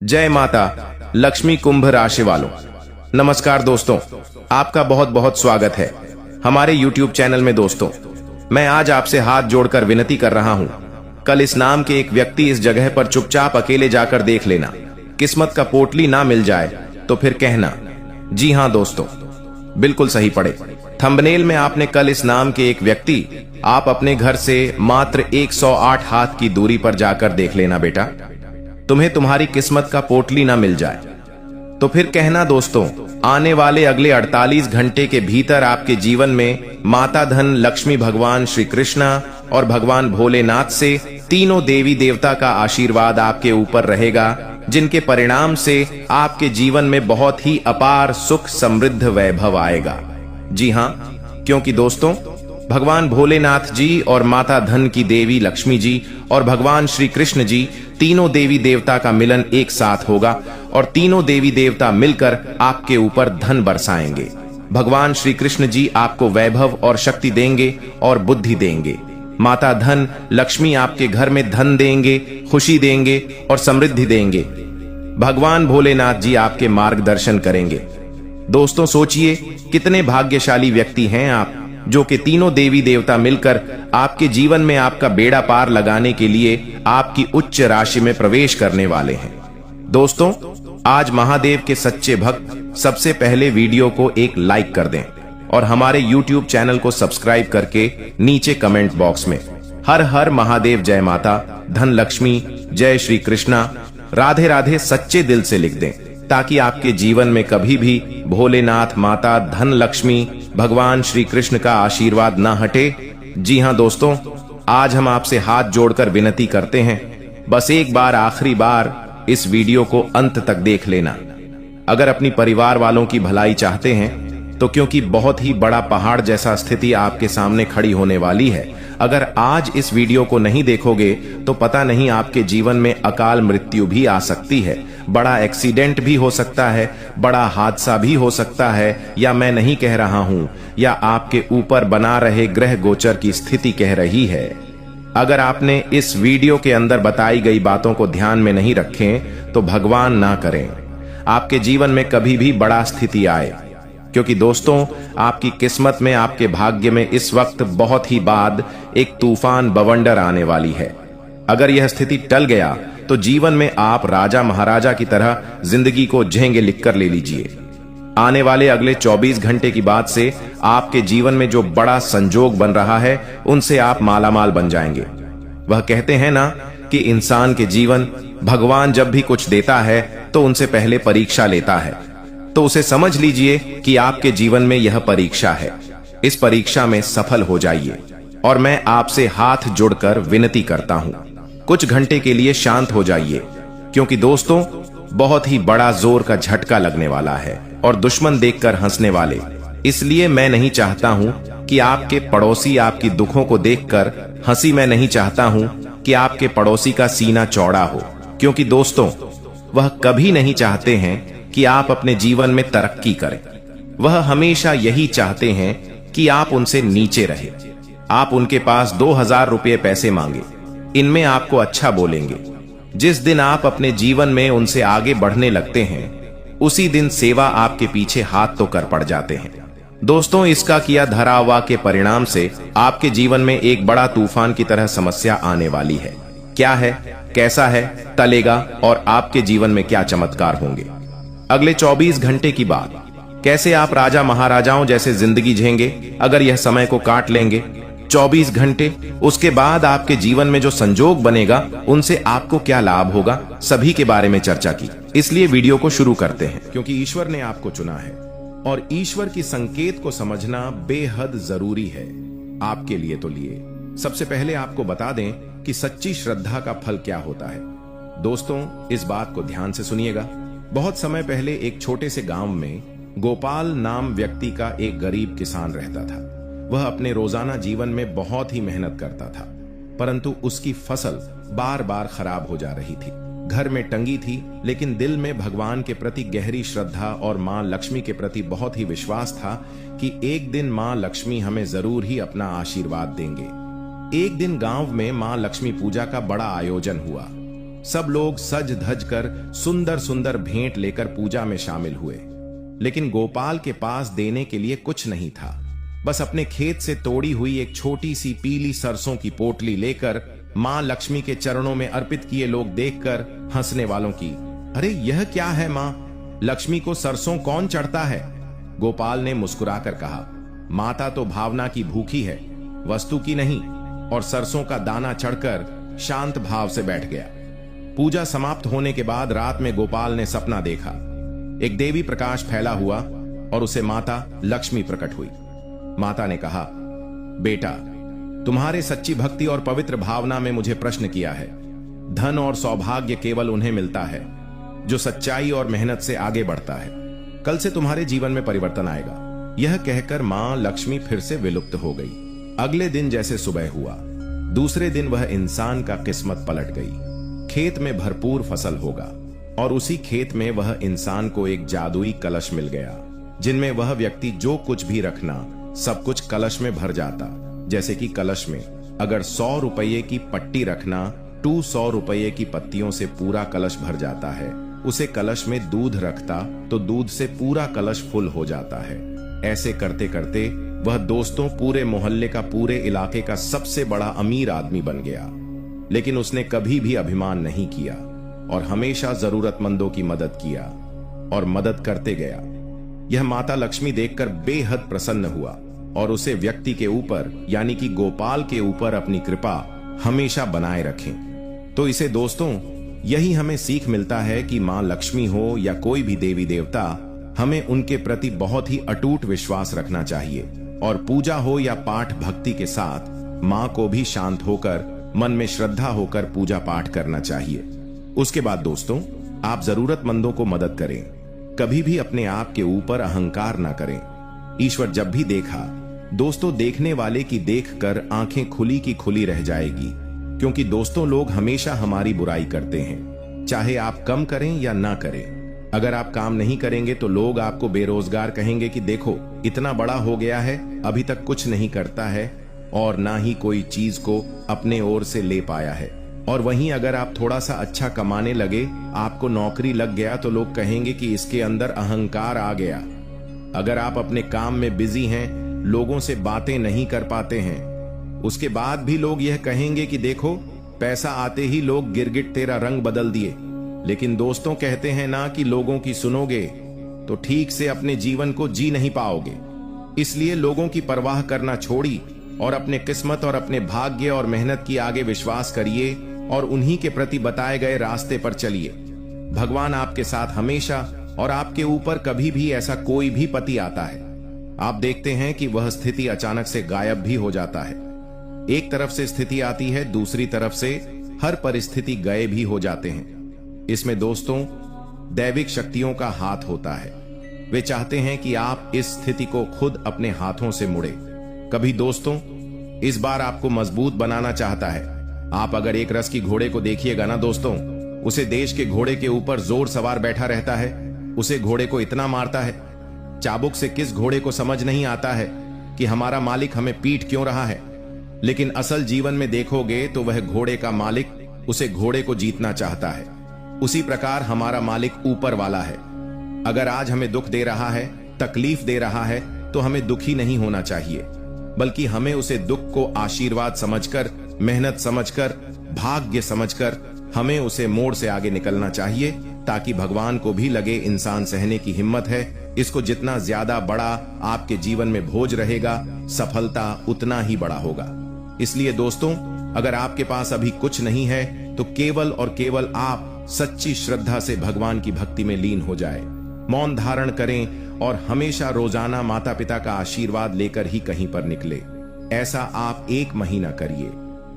जय माता लक्ष्मी कुंभ राशि वालों, नमस्कार दोस्तों, आपका बहुत बहुत स्वागत है हमारे YouTube चैनल में। दोस्तों, मैं आज आपसे हाथ जोड़कर विनती कर रहा हूं, कल इस नाम के एक व्यक्ति इस जगह पर चुपचाप अकेले जाकर देख लेना। किस्मत का पोटली ना मिल जाए तो फिर कहना। जी हां दोस्तों, बिल्कुल सही पढ़े। थंबनेल में आपने कल इस नाम के एक व्यक्ति, आप अपने घर से मात्र 108 हाथ की दूरी पर जाकर देख लेना बेटा। तुम्हें तुम्हारी किस्मत का पोटली ना मिल जाए तो फिर कहना। दोस्तों, आने वाले अगले 48 घंटे के भीतर आपके जीवन में माता धन लक्ष्मी, भगवान श्री कृष्णा और भगवान भोलेनाथ से तीनों देवी देवता का आशीर्वाद आपके ऊपर रहेगा, जिनके परिणाम से आपके जीवन में बहुत ही अपार सुख, समृद्ध वैभव आएगा। जी हां, क्योंकि दोस्तों, भगवान भोलेनाथ जी और माता धन की देवी लक्ष्मी जी और भगवान श्री कृष्ण जी, तीनों देवी देवता का मिलन एक साथ होगा और तीनों देवी देवता मिलकर आपके ऊपर धन बरसाएंगे। भगवान श्री कृष्ण जी आपको वैभव और शक्ति देंगे और बुद्धि देंगे। माता धन लक्ष्मी आपके घर में धन देंगे, खुशी देंगे और समृद्धि देंगे। भगवान भोलेनाथ जी आपके मार्गदर्शन करेंगे। दोस्तों, सोचिए कितने भाग्यशाली व्यक्ति हैं आप, जो कि तीनों देवी देवता मिलकर आपके जीवन में आपका बेड़ा पार लगाने के लिए आपकी उच्च राशि में प्रवेश करने वाले हैं। दोस्तों, आज महादेव के सच्चे भक्त सबसे पहले वीडियो को एक लाइक कर दें और हमारे YouTube चैनल को सब्सक्राइब करके नीचे कमेंट बॉक्स में हर हर महादेव, जय माता धन लक्ष्मी, जय श्री कृष्णा, राधे राधे सच्चे दिल से लिख दें, ताकि आपके जीवन में कभी भी भोलेनाथ, माता धन लक्ष्मी, भगवान श्री कृष्ण का आशीर्वाद ना हटे। जी हां दोस्तों, आज हम आपसे हाथ जोड़कर विनती करते हैं, बस एक बार, आखिरी बार इस वीडियो को अंत तक देख लेना। अगर अपनी परिवार वालों की भलाई चाहते हैं तो, क्योंकि बहुत ही बड़ा पहाड़ जैसा स्थिति आपके सामने खड़ी होने वाली है। अगर आज इस वीडियो को नहीं देखोगे तो पता नहीं आपके जीवन में अकाल मृत्यु भी आ सकती है, बड़ा एक्सीडेंट भी हो सकता है, बड़ा हादसा भी हो सकता है, या मैं नहीं कह रहा हूं, या आपके ऊपर बना रहे ग्रह गोचर की स्थिति कह रही है। अगर आपने इस वीडियो के अंदर बताई गई बातों को ध्यान में नहीं रखें तो भगवान ना करें आपके जीवन में कभी भी बड़ा स्थिति आए, क्योंकि दोस्तों, आपकी किस्मत में, आपके भाग्य में इस वक्त बहुत ही बाद एक तूफान बवंडर आने वाली है। अगर यह स्थिति टल गया तो जीवन में आप राजा महाराजा की तरह जिंदगी को झेंगे लिखकर ले लीजिए। आने वाले अगले 24 घंटे की बाद से आपके जीवन में जो बड़ा संजोग बन रहा है, उनसे आप मालामाल बन जाएंगे। वह कहते हैं ना कि इंसान के जीवन, भगवान जब भी कुछ देता है तो उनसे पहले परीक्षा लेता है, तो उसे समझ लीजिए कि आपके जीवन में यह परीक्षा है। इस परीक्षा में सफल हो जाइए और मैं आपसे हाथ जोड़कर विनती करता हूं, कुछ घंटे के लिए शांत हो जाइए, क्योंकि दोस्तों, बहुत ही बड़ा जोर का झटका लगने वाला है और दुश्मन देखकर हंसने वाले। इसलिए मैं नहीं चाहता हूं कि आपके पड़ोसी आपकी दुखों को देखकर हंसी, मैं नहीं चाहता हूं कि आपके पड़ोसी का सीना चौड़ा हो, क्योंकि दोस्तों, वह कभी नहीं चाहते हैं कि आप अपने जीवन में तरक्की करें। वह हमेशा यही चाहते हैं कि आप उनसे नीचे रहे। आप उनके पास 2000 रुपये पैसे मांगे, इनमें आपको अच्छा बोलेंगे। जिस दिन आप अपने जीवन में उनसे आगे बढ़ने लगते हैं, उसी दिन सेवा आपके पीछे हाथ तो कर पड़ जाते हैं। दोस्तों, इसका किया धरा हुआ के परिणाम से आपके जीवन में एक बड़ा तूफान की तरह समस्या आने वाली है। क्या है, कैसा है, टलेगा और आपके जीवन में क्या चमत्कार होंगे अगले 24 घंटे की बात, कैसे आप राजा महाराजाओं जैसे जिंदगी झेंगे अगर यह समय को काट लेंगे 24 घंटे। उसके बाद आपके जीवन में जो संजोग बनेगा, उनसे आपको क्या लाभ होगा, सभी के बारे में चर्चा की। इसलिए वीडियो को शुरू करते हैं, क्योंकि ईश्वर ने आपको चुना है और ईश्वर की संकेत को समझना बेहद जरूरी है आपके लिए। तो लिए सबसे पहले आपको बता दें कि सच्ची श्रद्धा का फल क्या होता है। दोस्तों, इस बात को ध्यान से सुनिएगा। बहुत समय पहले एक छोटे से गांव में गोपाल नाम व्यक्ति का एक गरीब किसान रहता था। वह अपने रोजाना जीवन में बहुत ही मेहनत करता था, परंतु उसकी फसल बार बार खराब हो जा रही थी। घर में टंगी थी, लेकिन दिल में भगवान के प्रति गहरी श्रद्धा और मां लक्ष्मी के प्रति बहुत ही विश्वास था कि एक दिन मां लक्ष्मी हमें जरूर ही अपना आशीर्वाद देंगे। एक दिन गांव में मां लक्ष्मी पूजा का बड़ा आयोजन हुआ। सब लोग सज धज कर सुंदर सुंदर भेंट लेकर पूजा में शामिल हुए, लेकिन गोपाल के पास देने के लिए कुछ नहीं था। बस अपने खेत से तोड़ी हुई एक छोटी सी पीली सरसों की पोटली लेकर मां लक्ष्मी के चरणों में अर्पित किए लोग देखकर हंसने वालों की, अरे यह क्या है मां, लक्ष्मी को सरसों कौन चढ़ता है? गोपाल ने मुस्कुराकर कहा, माता तो भावना की भूखी है, वस्तु की नहीं। और सरसों का दाना चढ़कर शांत भाव से बैठ गया। पूजा समाप्त होने के बाद रात में गोपाल ने सपना देखा। एक देवी प्रकाश फैला हुआ और उसे माता लक्ष्मी प्रकट हुई। माता ने कहा, बेटा, तुम्हारे सच्ची भक्ति और पवित्र भावना में मुझे प्रश्न किया है। धन और सौभाग्य केवल उन्हें मिलता है जो सच्चाई और मेहनत से आगे बढ़ता है। कल से तुम्हारे जीवन में परिवर्तन आएगा। यह कहकर मां लक्ष्मी फिर से विलुप्त हो गई। अगले दिन जैसे सुबह हुआ, दूसरे दिन वह इंसान का किस्मत पलट गई। खेत में भरपूर फसल होगा और उसी खेत में वह इंसान को एक जादुई कलश मिल गया, जिनमें वह व्यक्ति जो कुछ भी रखना सब कुछ कलश में भर जाता। जैसे कि कलश में अगर 100 रुपये की पट्टी रखना, 200 रुपये की पत्तियों से पूरा कलश भर जाता है। उसे कलश में दूध रखता तो दूध से पूरा कलश फुल हो जाता है। ऐसे करते करते वह दोस्तों पूरे मोहल्ले का, पूरे इलाके का सबसे बड़ा अमीर आदमी बन गया। लेकिन उसने कभी भी अभिमान नहीं किया और हमेशा जरूरतमंदों की मदद किया और मदद करते गया। यह माता लक्ष्मी देखकर बेहद प्रसन्न हुआ और उसे व्यक्ति के ऊपर यानी कि गोपाल के ऊपर अपनी कृपा हमेशा बनाए रखें। तो इसे दोस्तों, यही हमें सीख मिलता है कि मां लक्ष्मी हो या कोई भी देवी देवता, हमें उनके प्रति बहुत ही अटूट विश्वास रखना चाहिए। और पूजा हो या पाठ भक्ति के साथ मां को भी शांत होकर, मन में श्रद्धा होकर पूजा पाठ करना चाहिए। उसके बाद दोस्तों, आप जरूरतमंदों को मदद करें। कभी भी अपने आप के ऊपर अहंकार ना करें। ईश्वर जब भी देखा दोस्तों, देखने वाले की देखकर आंखें खुली की खुली रह जाएगी। क्योंकि दोस्तों, लोग हमेशा हमारी बुराई करते हैं, चाहे आप कम करें या ना करें। अगर आप काम नहीं करेंगे तो लोग आपको बेरोजगार कहेंगे कि देखो, इतना बड़ा हो गया है, अभी तक कुछ नहीं करता है और ना ही कोई चीज को अपने ओर से ले पाया है। और वहीं अगर आप थोड़ा सा अच्छा कमाने लगे, आपको नौकरी लग गया, तो लोग कहेंगे कि इसके अंदर अहंकार आ गया। अगर आप अपने काम में बिजी हैं, लोगों से बातें नहीं कर पाते हैं, उसके बाद भी लोग यह कहेंगे कि देखो, पैसा आते ही लोग गिरगिट तेरा रंग बदल दिए। लेकिन दोस्तों, कहते हैं ना कि लोगों की सुनोगे तो ठीक से अपने जीवन को जी नहीं पाओगे। इसलिए लोगों की परवाह करना छोड़ी और अपने किस्मत और अपने भाग्य और मेहनत की आगे विश्वास करिए और उन्हीं के प्रति बताए गए रास्ते पर चलिए। भगवान आपके साथ हमेशा, और आपके ऊपर कभी भी ऐसा कोई भी पति आता है, आप देखते हैं कि वह स्थिति अचानक से गायब भी हो जाता है। एक तरफ से स्थिति आती है, दूसरी तरफ से हर परिस्थिति गए भी हो जाते हैं। इसमें दोस्तों, दैविक शक्तियों का हाथ होता है। वे चाहते हैं कि आप इस स्थिति को खुद अपने हाथों से मुड़े। कभी दोस्तों, इस बार आपको मजबूत बनाना चाहता है। आप अगर एक रस की घोड़े को देखिएगा ना दोस्तों, उसे देश के घोड़े के ऊपर जोर सवार बैठा रहता है, उसे घोड़े को इतना मारता है। चाबुक से किस घोड़े को समझ नहीं आता है कि हमारा मालिक हमें पीट क्यों रहा है। लेकिन असल जीवन में देखोगे तो वह घोड़े का मालिक उसे घोड़े को जीतना चाहता है। उसी प्रकार हमारा मालिक ऊपर वाला है। अगर आज हमें दुख दे रहा है, तकलीफ दे रहा है, तो हमें दुखी नहीं होना चाहिए, बल्कि हमें उसे दुख को आशीर्वाद समझकर, मेहनत समझकर, भाग्य समझकर हमें उसे मोड़ से आगे निकलना चाहिए, ताकि भगवान को भी लगे इंसान सहने की हिम्मत है। इसको जितना ज्यादा बड़ा आपके जीवन में बोझ रहेगा, सफलता उतना ही बड़ा होगा। इसलिए दोस्तों, अगर आपके पास अभी कुछ नहीं है तो केवल और केवल आप सच्ची श्रद्धा से भगवान की भक्ति में लीन हो जाए, मौन धारण करें और हमेशा रोजाना माता पिता का आशीर्वाद लेकर ही कहीं पर निकले। ऐसा आप 1 महीना करिए।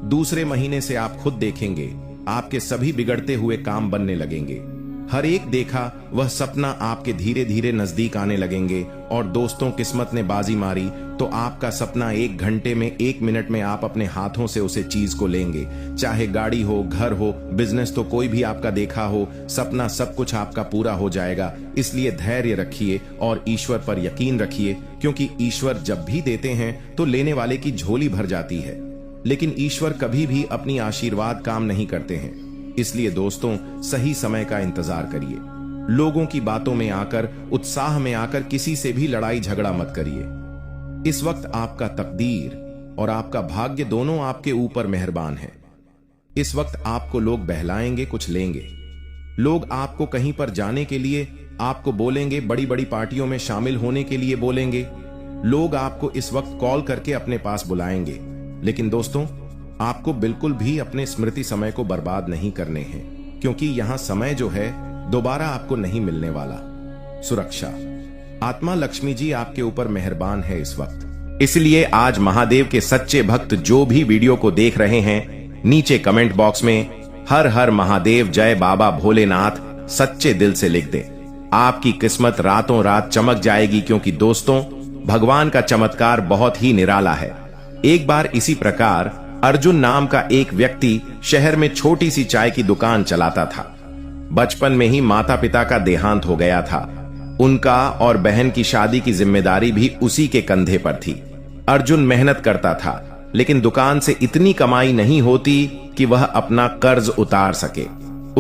दूसरे महीने से आप खुद देखेंगे आपके सभी बिगड़ते हुए काम बनने लगेंगे। हर एक देखा वह सपना आपके धीरे धीरे नजदीक आने लगेंगे। और दोस्तों, किस्मत ने बाजी मारी तो आपका सपना 1 घंटे में, 1 मिनट में आप अपने हाथों से उसे चीज को लेंगे। चाहे गाड़ी हो, घर हो, बिजनेस तो कोई भी आपका देखा हो, सपना सब कुछ आपका पूरा हो जाएगा। इसलिए धैर्य रखिए और ईश्वर पर यकीन रखिए, क्योंकि ईश्वर जब भी देते हैं तो लेने वाले की झोली भर जाती है। लेकिन ईश्वर कभी भी अपनी आशीर्वाद काम नहीं करते हैं। इसलिए दोस्तों, सही समय का इंतजार करिए। लोगों की बातों में आकर, उत्साह में आकर किसी से भी लड़ाई झगड़ा मत करिए। इस वक्त आपका तकदीर और आपका भाग्य दोनों आपके ऊपर मेहरबान है। इस वक्त आपको लोग बहलाएंगे, कुछ लेंगे। लोग आपको कहीं पर जाने के लिए आपको बोलेंगे, बड़ी बड़ी पार्टियों में शामिल होने के लिए बोलेंगे। लोग आपको इस वक्त कॉल करके अपने पास बुलाएंगे। लेकिन दोस्तों, आपको बिल्कुल भी अपने स्मृति समय को बर्बाद नहीं करने हैं, क्योंकि यहां समय जो है दोबारा आपको नहीं मिलने वाला। सुरक्षा, आत्मा लक्ष्मी जी आपके ऊपर मेहरबान है इस वक्त। इसलिए आज महादेव के सच्चे भक्त जो भी वीडियो को देख रहे हैं, नीचे कमेंट बॉक्स में हर हर महादेव, जय बाबा भोलेनाथ सच्चे दिल से लिख दें। आपकी किस्मत रातों रात चमक जाएगी, क्योंकि दोस्तों, भगवान का चमत्कार बहुत ही निराला है। एक बार इसी प्रकार अर्जुन नाम का एक व्यक्ति शहर में छोटी सी चाय की दुकान चलाता था। बचपन में ही माता पिता का देहांत हो गया था। उनका और बहन की शादी की जिम्मेदारी भी उसी के कंधे पर थी। अर्जुन मेहनत करता था, लेकिन दुकान से इतनी कमाई नहीं होती कि वह अपना कर्ज उतार सके।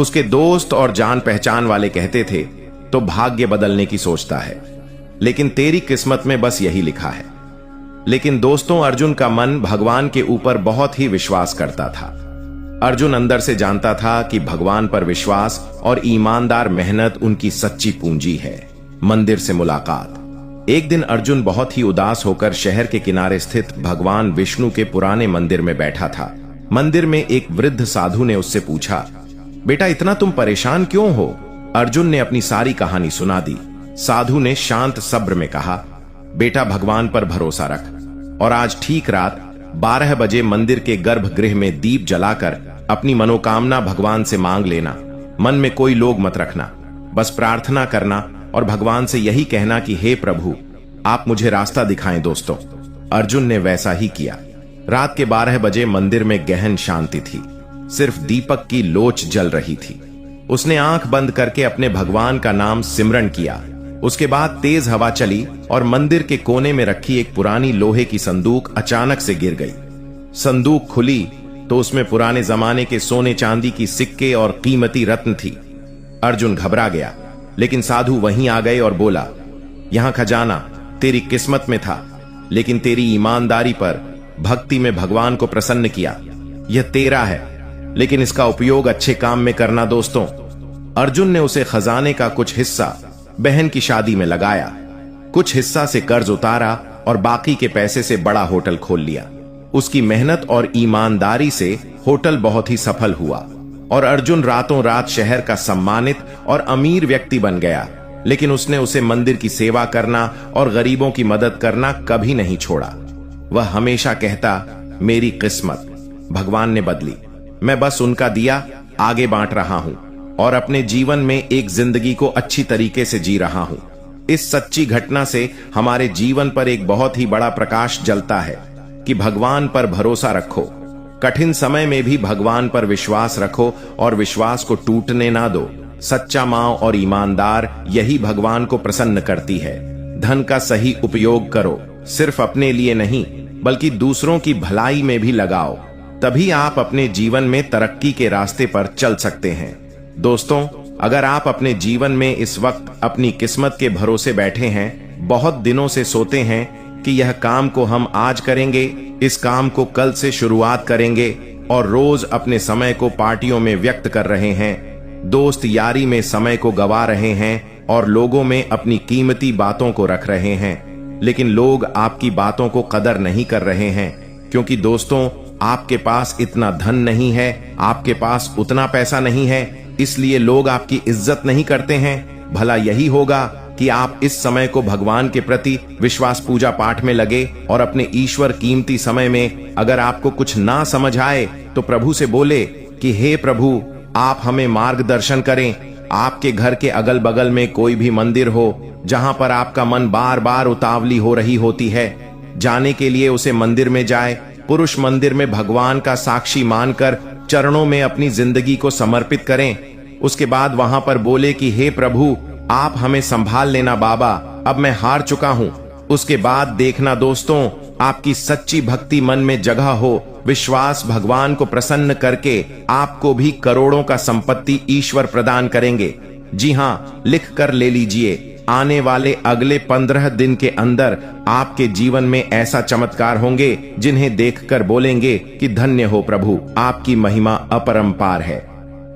उसके दोस्त और जान पहचान वाले कहते थे, तो भाग्य बदलने की सोचता है, लेकिन तेरी किस्मत में बस यही लिखा है। लेकिन दोस्तों, अर्जुन का मन भगवान के ऊपर बहुत ही विश्वास करता था। अर्जुन अंदर से जानता था कि भगवान पर विश्वास और ईमानदार मेहनत उनकी सच्ची पूंजी है। मंदिर से मुलाकात। एक दिन अर्जुन बहुत ही उदास होकर शहर के किनारे स्थित भगवान विष्णु के पुराने मंदिर में बैठा था। मंदिर में एक वृद्ध साधु ने उससे पूछा, बेटा इतना तुम परेशान क्यों हो? अर्जुन ने अपनी सारी कहानी सुना दी। साधु ने शांत सब्र में कहा, बेटा भगवान पर भरोसा रख और आज ठीक रात 12 बजे मंदिर के गर्भगृह में दीप जलाकर अपनी मनोकामना भगवान से मांग लेना। मन में कोई लोग मत रखना, बस प्रार्थना करना और भगवान से यही कहना कि हे प्रभु, आप मुझे रास्ता दिखाएं। दोस्तों, अर्जुन ने वैसा ही किया। रात के 12 बजे मंदिर में गहन शांति थी। सिर्फ दीपक की लोच जल रही थी। उसने आंख बंद करके अपने भगवान का नाम सिमरन किया। उसके बाद तेज हवा चली और मंदिर के कोने में रखी एक पुरानी लोहे की संदूक अचानक से गिर गई। संदूक खुली तो उसमें पुराने जमाने के सोने चांदी की सिक्के और कीमती रत्न थी। अर्जुन घबरा गया, लेकिन साधु वहीं आ गए और बोला, यहां खजाना तेरी किस्मत में था, लेकिन तेरी ईमानदारी पर, भक्ति में भगवान को प्रसन्न किया। यह तेरा है, लेकिन इसका उपयोग अच्छे काम में करना। दोस्तों, अर्जुन ने उसे खजाने का कुछ हिस्सा बहन की शादी में लगाया, कुछ हिस्सा से कर्ज उतारा और बाकी के पैसे से बड़ा होटल खोल लिया। उसकी मेहनत और ईमानदारी से होटल बहुत ही सफल हुआ और अर्जुन रातों रात शहर का सम्मानित और अमीर व्यक्ति बन गया। लेकिन उसने उसे मंदिर की सेवा करना और गरीबों की मदद करना कभी नहीं छोड़ा। वह हमेशा कहता, मेरी किस्मत भगवान ने बदली, मैं बस उनका दिया आगे बांट रहा हूं और अपने जीवन में एक जिंदगी को अच्छी तरीके से जी रहा हूं। इस सच्ची घटना से हमारे जीवन पर एक बहुत ही बड़ा प्रकाश जलता है कि भगवान पर भरोसा रखो, कठिन समय में भी भगवान पर विश्वास रखो और विश्वास को टूटने ना दो। सच्चा माँ और ईमानदार यही भगवान को प्रसन्न करती है। धन का सही उपयोग करो, सिर्फ अपने लिए नहीं बल्कि दूसरों की भलाई में भी लगाओ, तभी आप अपने जीवन में तरक्की के रास्ते पर चल सकते हैं। दोस्तों, अगर आप अपने जीवन में इस वक्त अपनी किस्मत के भरोसे बैठे हैं, बहुत दिनों से सोते हैं कि यह काम को हम आज करेंगे, इस काम को कल से शुरुआत करेंगे और रोज अपने समय को पार्टियों में व्यक्त कर रहे हैं, दोस्त यारी में समय को गवा रहे हैं और लोगों में अपनी कीमती बातों को रख रहे हैं, लेकिन लोग आपकी बातों को कदर नहीं कर रहे हैं, क्योंकि दोस्तों, आपके पास इतना धन नहीं है, आपके पास उतना पैसा नहीं है, इसलिए लोग आपकी इज्जत नहीं करते हैं। भला यही होगा कि आप इस समय को भगवान के प्रति विश्वास पूजा पाठ में लगे और अपने ईश्वर कीमती समय में अगर आपको कुछ ना समझ आए तो प्रभु से बोले कि हे प्रभु, आप हमें मार्गदर्शन करें। आपके घर के अगल बगल में कोई भी मंदिर हो जहां पर आपका मन बार बार उतावली हो रही होती है, जाने के लिए उसे मंदिर में जाए। पुरुष मंदिर में भगवान का साक्षी मानकर चरणों में अपनी जिंदगी को समर्पित करें। उसके बाद वहां पर बोले कि हे प्रभु, आप हमें संभाल लेना बाबा, अब मैं हार चुका हूं। उसके बाद देखना दोस्तों, आपकी सच्ची भक्ति मन में जगह हो, विश्वास भगवान को प्रसन्न करके आपको भी करोड़ों का संपत्ति ईश्वर प्रदान करेंगे। जी हाँ, लिख कर ले लीजिए, आने वाले अगले 15 दिन के अंदर आपके जीवन में ऐसा चमत्कार होंगे जिन्हें देखकर बोलेंगे कि धन्य हो प्रभु, आपकी महिमा अपरंपार है।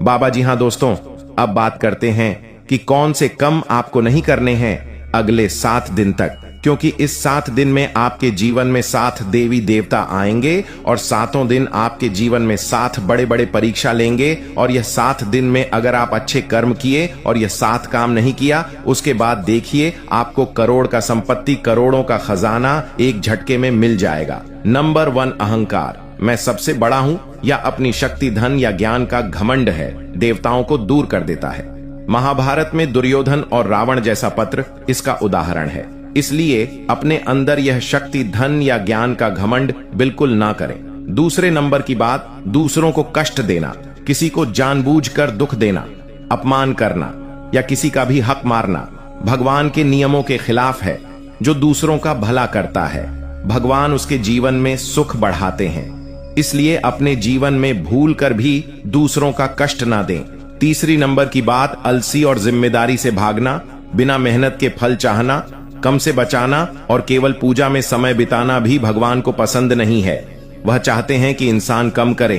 बाबा जी हाँ दोस्तों, अब बात करते हैं कि कौन से काम आपको नहीं करने हैं अगले 7 दिन तक, क्योंकि इस 7 दिन में आपके जीवन में 7 देवी देवता आएंगे और 7 दिन आपके जीवन में 7 बड़े बड़े परीक्षा लेंगे। और यह 7 दिन में अगर आप अच्छे कर्म किए और यह 7 काम नहीं किया, उसके बाद देखिए आपको करोड़ का संपत्ति, करोड़ों का खजाना एक झटके में मिल जाएगा। नंबर 1, अहंकार। मैं सबसे बड़ा हूं या अपनी शक्ति, धन या ज्ञान का घमंड है, देवताओं को दूर कर देता है। महाभारत में दुर्योधन और रावण जैसा पत्र इसका उदाहरण है। इसलिए अपने अंदर यह शक्ति, धन या ज्ञान का घमंड बिल्कुल ना करें। दूसरे नंबर की बात, दूसरों को कष्ट देना, किसी को जानबूझकर दुख देना, अपमान करना या किसी का भी हक मारना भगवान के नियमों के खिलाफ है। जो दूसरों का भला करता है, भगवान उसके जीवन में सुख बढ़ाते हैं। इसलिए अपने जीवन में भूल कर भी दूसरों का कष्ट ना दें। तीसरी नंबर की बात, अलसी और जिम्मेदारी से भागना, बिना मेहनत के फल चाहना, कम से बचाना और केवल पूजा में समय बिताना भी भगवान को पसंद नहीं है। वह चाहते हैं कि इंसान कम करे,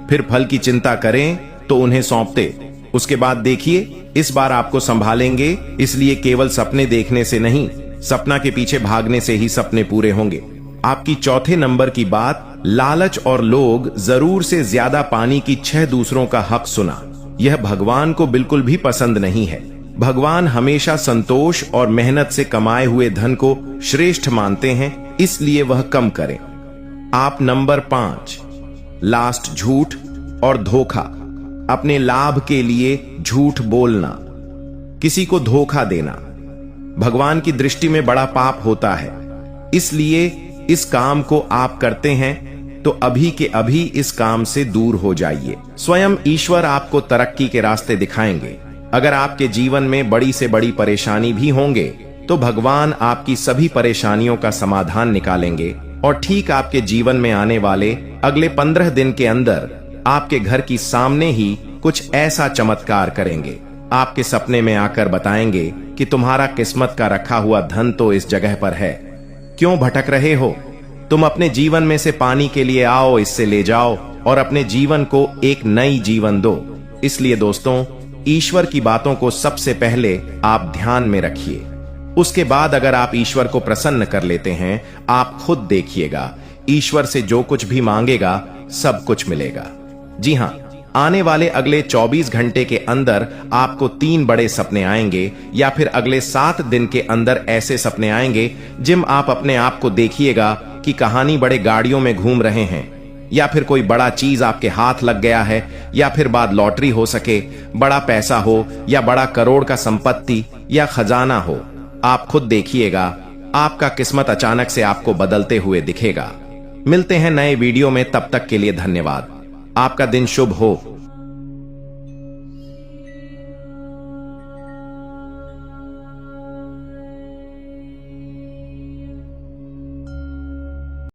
फिर फल की चिंता करें तो उन्हें सौंपते। उसके बाद देखिए इस बार आपको संभालेंगे। इसलिए केवल सपने देखने से नहीं, सपना के पीछे भागने से ही सपने पूरे होंगे। आपकी चौथे नंबर की बात, लालच और लोग जरूर से ज्यादा पानी की 6 दूसरों का हक सुना। यह भगवान को बिल्कुल भी पसंद नहीं है। भगवान हमेशा संतोष और मेहनत से कमाए हुए धन को श्रेष्ठ मानते हैं, इसलिए वह कम करें। आप नंबर 5, लास्ट, झूठ और धोखा। अपने लाभ के लिए झूठ बोलना, किसी को धोखा देना भगवान की दृष्टि में बड़ा पाप होता है। इसलिए इस काम को आप करते हैं तो अभी के अभी इस काम से दूर हो जाइए। स्वयं ईश्वर आपको तरक्की के रास्ते दिखाएंगे। अगर आपके जीवन में बड़ी से बड़ी परेशानी भी होंगे तो भगवान आपकी सभी परेशानियों का समाधान निकालेंगे और ठीक आपके जीवन में आने वाले अगले 15 दिन के अंदर आपके घर की सामने ही कुछ ऐसा चमत्कार करेंगे। आपके सपने में आकर बताएंगे कि तुम्हारा किस्मत का रखा हुआ धन तो इस जगह पर है, क्यों भटक रहे हो? तुम अपने जीवन में से पानी के लिए आओ, इससे ले जाओ और अपने जीवन को एक नई जीवन दो। इसलिए दोस्तों, ईश्वर की बातों को सबसे पहले आप ध्यान में रखिए। उसके बाद अगर आप ईश्वर को प्रसन्न कर लेते हैं, आप खुद देखिएगा ईश्वर से जो कुछ भी मांगेगा सब कुछ मिलेगा। जी हाँ, आने वाले अगले 24 घंटे के अंदर आपको 3 बड़े सपने आएंगे या फिर अगले 7 दिन के अंदर ऐसे सपने आएंगे जिम आप अपने आप को देखिएगा कि कहानी बड़े गाड़ियों में घूम रहे हैं या फिर कोई बड़ा चीज आपके हाथ लग गया है या फिर बाद लॉटरी हो सके, बड़ा पैसा हो या बड़ा करोड़ का संपत्ति या खजाना हो। आप खुद देखिएगा, आपका किस्मत अचानक से आपको बदलते हुए दिखेगा। मिलते हैं नए वीडियो में, तब तक के लिए धन्यवाद। आपका दिन शुभ हो।